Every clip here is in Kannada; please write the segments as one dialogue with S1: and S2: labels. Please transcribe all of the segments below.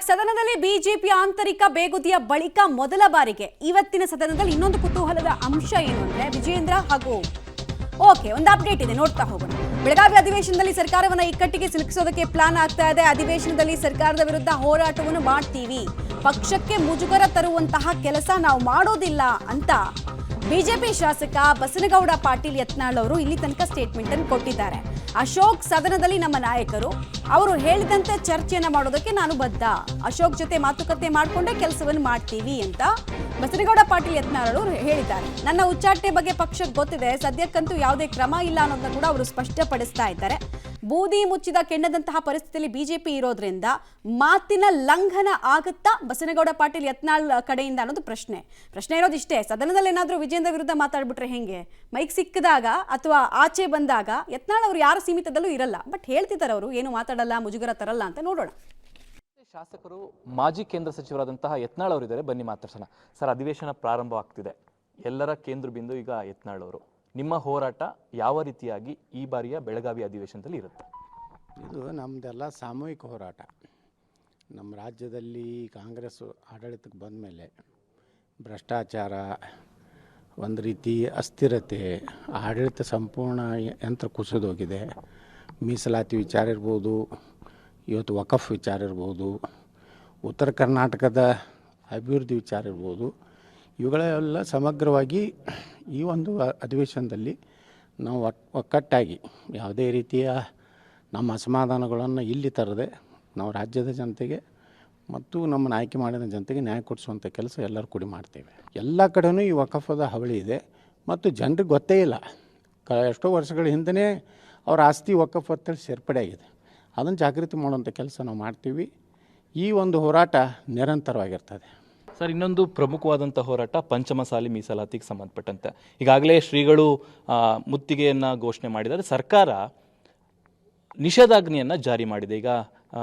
S1: ಸದನದಲ್ಲಿ ಬಿಜೆಪಿ ಆಂತರಿಕ ಬೇಗುದಿಯ ಬಳಿಕ ಮೊದಲ ಬಾರಿಗೆ ಇವತ್ತಿನ ಸದನದಲ್ಲಿ ಇನ್ನೊಂದು ಕುತೂಹಲದ ಅಂಶ ಏನು ಅಂದ್ರೆ ವಿಜೇಂದ್ರ ಹಾಗೂ ಒಂದು ಅಪ್ಡೇಟ್ ಇದೆ, ನೋಡ್ತಾ ಹೋಗೋಣ. ಬೆಳಗಾವಿ ಅಧಿವೇಶನದಲ್ಲಿ ಸರ್ಕಾರವನ್ನ ಇಕ್ಕಟ್ಟಿಗೆ ಸಿಲುಕಿಸೋದಕ್ಕೆ ಪ್ಲಾನ್ ಆಗ್ತಾ ಇದೆ. ಅಧಿವೇಶನದಲ್ಲಿ ಸರ್ಕಾರದ ವಿರುದ್ಧ ಹೋರಾಟವನ್ನು ಮಾಡ್ತೀವಿ, ಪಕ್ಷಕ್ಕೆ ಮುಜುಗರ ತರುವಂತಹ ಕೆಲಸ ನಾವು ಮಾಡೋದಿಲ್ಲ ಅಂತ ಬಿಜೆಪಿ ಶಾಸಕ ಬಸನಗೌಡ ಪಾಟೀಲ್ ಯತ್ನಾಳ್ ಅವರು ಇಲ್ಲಿ ತನಕ ಸ್ಟೇಟ್ಮೆಂಟ್ ಅನ್ನು ಕೊಟ್ಟಿದ್ದಾರೆ. ಅಶೋಕ್ ಸದನದಲ್ಲಿ ನಮ್ಮ ನಾಯಕರು, ಅವರು ಹೇಳಿದಂತೆ ಚರ್ಚೆಯನ್ನ ಮಾಡೋದಕ್ಕೆ ನಾನು ಬದ್ಧ, ಅಶೋಕ್ ಜೊತೆ ಮಾತುಕತೆ ಮಾಡಿಕೊಂಡೇ ಕೆಲಸವನ್ನು ಮಾಡ್ತೀವಿ ಅಂತ ಬಸನಗೌಡ ಪಾಟೀಲ್ ಯತ್ನಾಳ್ ಅವರು ಹೇಳಿದ್ದಾರೆ. ನನ್ನ ಉಚ್ಚಾಟನೆ ಬಗ್ಗೆ ಪಕ್ಷಕ್ಕೆ ಗೊತ್ತಿದೆ, ಸದ್ಯಕ್ಕಂತೂ ಯಾವುದೇ ಕ್ರಮ ಇಲ್ಲ ಅನ್ನೋದನ್ನ ಕೂಡ ಅವರು ಸ್ಪಷ್ಟಪಡಿಸ್ತಾ ಇದ್ದಾರೆ. ಬೂದಿ ಮುಚ್ಚಿದ ಕೆಂಡದಂತಹ ಪರಿಸ್ಥಿತಿಯಲ್ಲಿ ಬಿಜೆಪಿ ಇರೋದ್ರಿಂದ ಮಾತಿನ ಲಂಘನ ಆಗುತ್ತಾ ಬಸನಗೌಡ ಪಾಟೀಲ್ ಯತ್ನಾಳ್ ಕಡೆಯಿಂದ ಅನ್ನೋದು ಪ್ರಶ್ನೆ ಇರೋದಿಷ್ಟೇ. ಸದನದಲ್ಲಿ ಏನಾದರೂ ವಿಜೇಂದ್ರ ವಿರುದ್ಧ ಮಾತಾಡ್ಬಿಟ್ರೆ ಹೆಂಗೆ? ಮೈಕ್ ಸಿಕ್ಕಿದಾಗ ಅಥವಾ ಆಚೆ ಬಂದಾಗ ಯತ್ನಾಳ್ ಅವರು ಯಾರ ಸೀಮಿತದಲ್ಲೂ ಇರಲ್ಲ, ಬಟ್ ಹೇಳ್ತಿದ್ದಾರೆ ಅವರು ಏನು ಮಾತಾಡಲ್ಲ, ಮುಜುಗರ ತರಲ್ಲ ಅಂತ. ನೋಡೋಣ.
S2: ಶಾಸಕರು ಮಾಜಿ ಕೇಂದ್ರ ಸಚಿವರಾದಂತಹ ಯತ್ನಾಳ್ ಅವರಿದ್ದಾರೆ, ಬನ್ನಿ ಮಾತಾಡ್ಸೋಣ. ಸರ್, ಅಧಿವೇಶನ ಪ್ರಾರಂಭ ಆಗ್ತಿದೆ, ಎಲ್ಲರ ಕೇಂದ್ರ ಬಿಂದು ಈಗ ಯತ್ನಾಳ್ ಅವರು. ನಿಮ್ಮ ಹೋರಾಟ ಯಾವ ರೀತಿಯಾಗಿ ಈ ಬಾರಿಯ ಬೆಳಗಾವಿ ಅಧಿವೇಶನದಲ್ಲಿ ಇರುತ್ತೆ?
S3: ಇದು ನಮ್ಮದೆಲ್ಲ ಸಾಮೂಹಿಕ ಹೋರಾಟ. ನಮ್ಮ ರಾಜ್ಯದಲ್ಲಿ ಕಾಂಗ್ರೆಸ್ ಆಡಳಿತಕ್ಕೆ ಬಂದ ಮೇಲೆ ಭ್ರಷ್ಟಾಚಾರ, ಒಂದು ರೀತಿ ಅಸ್ಥಿರತೆ, ಆಡಳಿತ ಸಂಪೂರ್ಣ ಯಂತ್ರ ಕುಸಿದೋಗಿದೆ. ಮೀಸಲಾತಿ ವಿಚಾರ ಇರ್ಬೋದು, ಇವತ್ತು ವಕಫ್ ವಿಚಾರ ಇರ್ಬೋದು, ಉತ್ತರ ಕರ್ನಾಟಕದ ಅಭಿವೃದ್ಧಿ ವಿಚಾರ ಇರ್ಬೋದು, ಇವುಗಳೆಲ್ಲ ಸಮಗ್ರವಾಗಿ ಈ ಒಂದು ಅಧಿವೇಶನದಲ್ಲಿ ನಾವು ಒಕ್ಕಟ್ಟಾಗಿ ಯಾವುದೇ ರೀತಿಯ ನಮ್ಮ ಅಸಮಾಧಾನಗಳನ್ನು ಇಲ್ಲಿ ತರದೆ ನಾವು ರಾಜ್ಯದ ಜನತೆಗೆ ಮತ್ತು ನಮ್ಮನ್ನು ಆಯ್ಕೆ ಮಾಡಿದ ಜನತೆಗೆ ನ್ಯಾಯ ಕೊಡಿಸುವಂಥ ಕೆಲಸ ಎಲ್ಲರೂ ಕೂಡಿ ಮಾಡ್ತೇವೆ. ಎಲ್ಲ ಕಡೆಯೂ ಈ ವಕಫದ ಹಾವಳಿ ಇದೆ ಮತ್ತು ಜನರಿಗೆ ಗೊತ್ತೇ ಇಲ್ಲ. ಎಷ್ಟೋ ವರ್ಷಗಳ ಹಿಂದೆ ಅವ್ರ ಆಸ್ತಿ ವಕಫ್ ಅಂತೇಳಿ ಸೇರ್ಪಡೆ ಆಗಿದೆ. ಅದನ್ನು ಜಾಗೃತಿ ಮಾಡುವಂಥ ಕೆಲಸ ನಾವು ಮಾಡ್ತೀವಿ. ಈ ಒಂದು ಹೋರಾಟ ನಿರಂತರವಾಗಿರ್ತದೆ.
S2: ಸರ್, ಇನ್ನೊಂದು ಪ್ರಮುಖವಾದಂಥ ಹೋರಾಟ ಪಂಚಮಸಾಲಿ ಮೀಸಲಾತಿಗೆ ಸಂಬಂಧಪಟ್ಟಂತೆ ಈಗಾಗಲೇ ಶ್ರೀಗಳು ಮುತ್ತಿಗೆಯನ್ನು ಘೋಷಣೆ ಮಾಡಿದ್ದಾರೆ. ಸರ್ಕಾರ ನಿಷೇಧಾಜ್ಞೆಯನ್ನು ಜಾರಿ ಮಾಡಿದೆ ಈಗ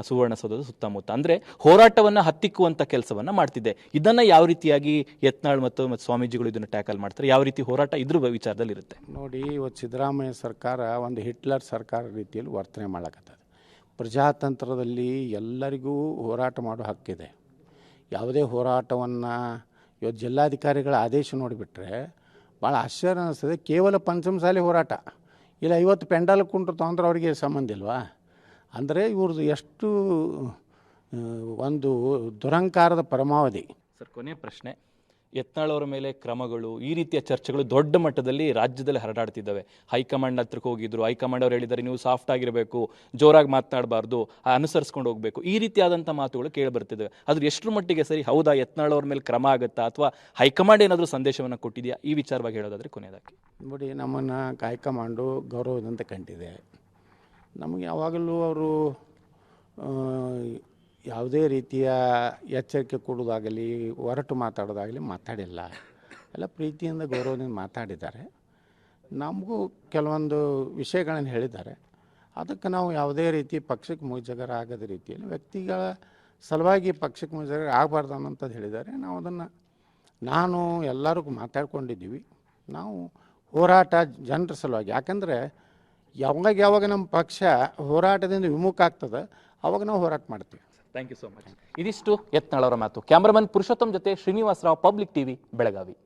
S2: ಸುವರ್ಣಸೌಧದ ಸುತ್ತಮುತ್ತ. ಅಂದರೆ ಹೋರಾಟವನ್ನು ಹತ್ತಿಕ್ಕುವಂಥ ಕೆಲಸವನ್ನು ಮಾಡ್ತಿದೆ. ಇದನ್ನು ಯಾವ ರೀತಿಯಾಗಿ ಯತ್ನಾಳ್ ಮತ್ತು ಸ್ವಾಮೀಜಿಗಳು ಇದನ್ನು ಟ್ಯಾಕಲ್ ಮಾಡ್ತಾರೆ? ಯಾವ ರೀತಿ ಹೋರಾಟ ಇದ್ರ ವಿಚಾರದಲ್ಲಿ ಇರುತ್ತೆ?
S3: ನೋಡಿ, ಇವತ್ತು ಸಿದ್ದರಾಮಯ್ಯ ಸರ್ಕಾರ ಒಂದು ಹಿಟ್ಲರ್ ಸರ್ಕಾರ ರೀತಿಯಲ್ಲಿ ವರ್ತನೆ ಮಾಡಕತ್ತದ. ಪ್ರಜಾತಂತ್ರದಲ್ಲಿ ಎಲ್ಲರಿಗೂ ಹೋರಾಟ ಮಾಡೋ ಹಕ್ಕಿದೆ. ಯಾವುದೇ ಹೋರಾಟವನ್ನು ಇವತ್ತು ಜಿಲ್ಲಾಧಿಕಾರಿಗಳ ಆದೇಶ ನೋಡಿಬಿಟ್ರೆ ಭಾಳ ಆಶ್ಚರ್ಯ ಅನ್ನಿಸ್ತದೆ. ಕೇವಲ ಪಂಚಮಸಾಲಿ ಹೋರಾಟ ಇಲ್ಲ, 50 ಪೆಂಡಾಲ್ ಕುಂಟ್ರು ತೊಗೊಂಡ್ರೆ ಅವರಿಗೆ ಸಂಬಂಧ ಇಲ್ವಾ? ಅಂದರೆ ಇವ್ರದ್ದು ಎಷ್ಟು ಒಂದು ದುರಂಕಾರದ ಪರಮಾವಧಿ.
S2: ಸರ್, ಕೊನೆಯ ಪ್ರಶ್ನೆ, ಯತ್ನಾಳ್ ಅವರ ಮೇಲೆ ಕ್ರಮಗಳು, ಈ ರೀತಿಯ ಚರ್ಚೆಗಳು ದೊಡ್ಡ ಮಟ್ಟದಲ್ಲಿ ರಾಜ್ಯದಲ್ಲಿ ಹರಡಾಡ್ತಿದ್ದಾವೆ. ಹೈಕಮಾಂಡ್ ಹತ್ರಕ್ಕೆ ಹೋಗಿದ್ರು, ಹೈಕಮಾಂಡ್ ಅವರು ಹೇಳಿದ್ದಾರೆ ನೀವು ಸಾಫ್ಟ್ ಆಗಿರಬೇಕು, ಜೋರಾಗಿ ಮಾತನಾಡಬಾರ್ದು, ಅನುಸರಿಸ್ಕೊಂಡು ಹೋಗಬೇಕು, ಈ ರೀತಿಯಾದಂಥ ಮಾತುಗಳು ಕೇಳಿ ಬರ್ತಿದ್ದಾವೆ. ಅದ್ರ ಎಷ್ಟರ ಮಟ್ಟಿಗೆ ಸರಿ? ಹೌದಾ, ಯತ್ನಾಳ್ ಅವ್ರ ಮೇಲೆ ಕ್ರಮ ಆಗುತ್ತಾ ಅಥವಾ ಹೈಕಮಾಂಡ್ ಏನಾದರೂ ಸಂದೇಶವನ್ನು ಕೊಟ್ಟಿದೆಯಾ? ಈ ವಿಚಾರವಾಗಿ ಹೇಳೋದಾದರೆ ಕೊನೆಯದಾಗಿ.
S3: ನೋಡಿ, ನಮ್ಮನ್ನು ಹೈಕಮಾಂಡು ಗೌರವದಂತ ಕಂಡಿದೆ. ನಮಗೆ ಯಾವಾಗಲೂ ಅವರು ಯಾವುದೇ ರೀತಿಯ ಎಚ್ಚರಿಕೆ ಕೊಡೋದಾಗಲಿ, ಹೊರಟು ಮಾತಾಡೋದಾಗಲಿ ಮಾತಾಡಿಲ್ಲ. ಎಲ್ಲ ಪ್ರೀತಿಯಿಂದ ಗೌರವದಿಂದ ಮಾತಾಡಿದ್ದಾರೆ. ನಮಗೂ ಕೆಲವೊಂದು ವಿಷಯಗಳನ್ನು ಹೇಳಿದ್ದಾರೆ. ಅದಕ್ಕೆ ನಾವು ಯಾವುದೇ ರೀತಿ ಪಕ್ಷಕ್ಕೆ ಮುಜುಗರ ಆಗದ ರೀತಿಯಲ್ಲಿ ವ್ಯಕ್ತಿಗಳ ಸಲುವಾಗಿ ಪಕ್ಷಕ್ಕೆ ಮುಜುಗರ ಆಗಬಾರ್ದು ಅನ್ನೋಂಥದ್ದು ಹೇಳಿದ್ದಾರೆ. ನಾವು ಅದನ್ನು ನಾನು ಎಲ್ಲರಿಗೂ ಮಾತಾಡ್ಕೊಂಡಿದ್ದೀವಿ. ನಾವು ಹೋರಾಟ ಜನರ ಸಲುವಾಗಿ, ಯಾಕಂದರೆ ಯಾವಾಗ ನಮ್ಮ ಪಕ್ಷ ಹೋರಾಟದಿಂದ ವಿಮುಖ ಆಗ್ತದೆ ಅವಾಗ ನಾವು ಹೋರಾಟ ಮಾಡ್ತೀವಿ.
S2: Thank you so much. ಇದಿಷ್ಟು ಯತ್ನಾಳ್ ಅವರ ಮಾತು. ಕ್ಯಾಮರಾಮನ್ ಪುರುಷೋತ್ತಮ್ ಜೊತೆ ಶ್ರೀನಿವಾಸರಾವ್, ಪಬ್ಲಿಕ್ ಟಿವಿ, ಬೆಳಗಾವಿ.